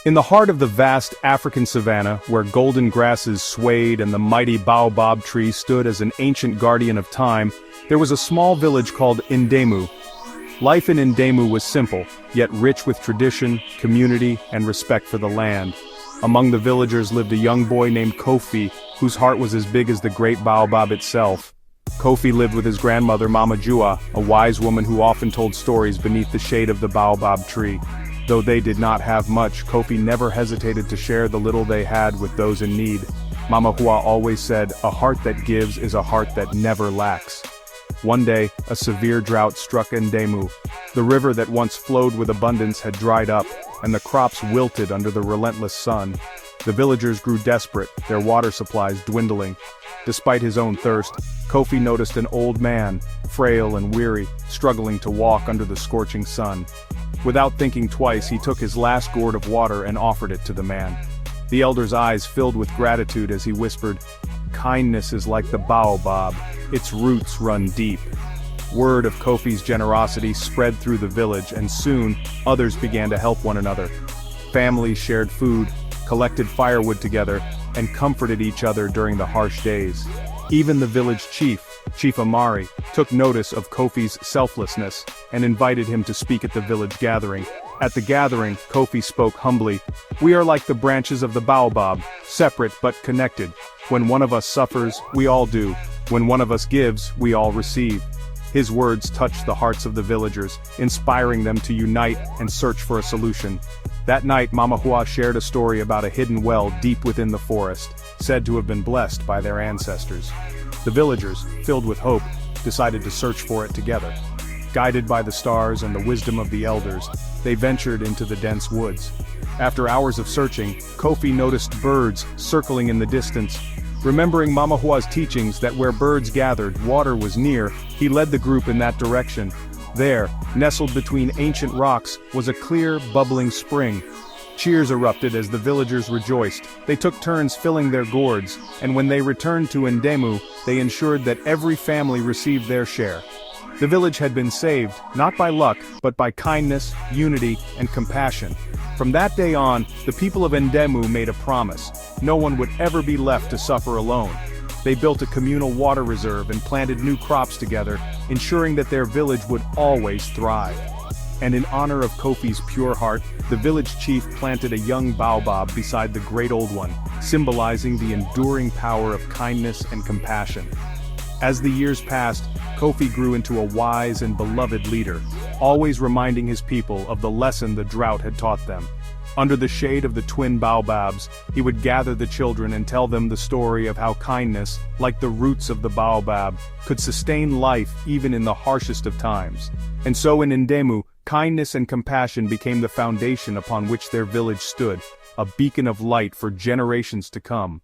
In the heart of the vast African savanna, where golden grasses swayed and the mighty Baobab tree stood as an ancient guardian of time, there was a small village called Ndemu. Life in Ndemu was simple, yet rich with tradition, community, and respect for the land. Among the villagers lived a young boy named Kofi, whose heart was as big as the great Baobab itself. Kofi lived with his grandmother Mama Jua, a wise woman who often told stories beneath the shade of the Baobab tree. Though they did not have much, Kofi never hesitated to share the little they had with those in need. Mama Hua always said, "A heart that gives is a heart that never lacks." One day, a severe drought struck Ndemu. The river that once flowed with abundance had dried up, and the crops wilted under the relentless sun. The villagers grew desperate, their water supplies dwindling. Despite his own thirst, Kofi noticed an old man, frail and weary, struggling to walk under the scorching sun. Without thinking twice, he took his last gourd of water and offered it to the man. The elder's eyes filled with gratitude as he whispered, "Kindness is like the baobab, its roots run deep." Word of Kofi's generosity spread through the village, and soon, others began to help one another. Families shared food, collected firewood together, and comforted each other during the harsh days. Even the village chief, Chief Amari, took notice of Kofi's selflessness and invited him to speak at the village gathering. At the gathering, Kofi spoke humbly, "We are like the branches of the baobab, separate but connected. When one of us suffers, we all do. When one of us gives, we all receive." His words touched the hearts of the villagers, inspiring them to unite and search for a solution. That night, Mama Hua shared a story about a hidden well deep within the forest, said to have been blessed by their ancestors. The villagers, filled with hope, decided to search for it together. Guided by the stars and the wisdom of the elders, they ventured into the dense woods. After hours of searching, Kofi noticed birds circling in the distance. Remembering Mama Hua's teachings that where birds gathered, water was near, he led the group in that direction. There, nestled between ancient rocks, was a clear, bubbling spring. Cheers erupted as the villagers rejoiced. They took turns filling their gourds, and when they returned to Ndemu, they ensured that every family received their share. The village had been saved, not by luck, but by kindness, unity, and compassion. From that day on, the people of Ndemu made a promise: no one would ever be left to suffer alone. They built a communal water reserve and planted new crops together, ensuring that their village would always thrive. And in honor of Kofi's pure heart, the village chief planted a young baobab beside the great old one, symbolizing the enduring power of kindness and compassion. As the years passed, Kofi grew into a wise and beloved leader, always reminding his people of the lesson the drought had taught them. Under the shade of the twin baobabs, he would gather the children and tell them the story of how kindness, like the roots of the baobab, could sustain life even in the harshest of times. And so in Ndemu, kindness and compassion became the foundation upon which their village stood, a beacon of light for generations to come.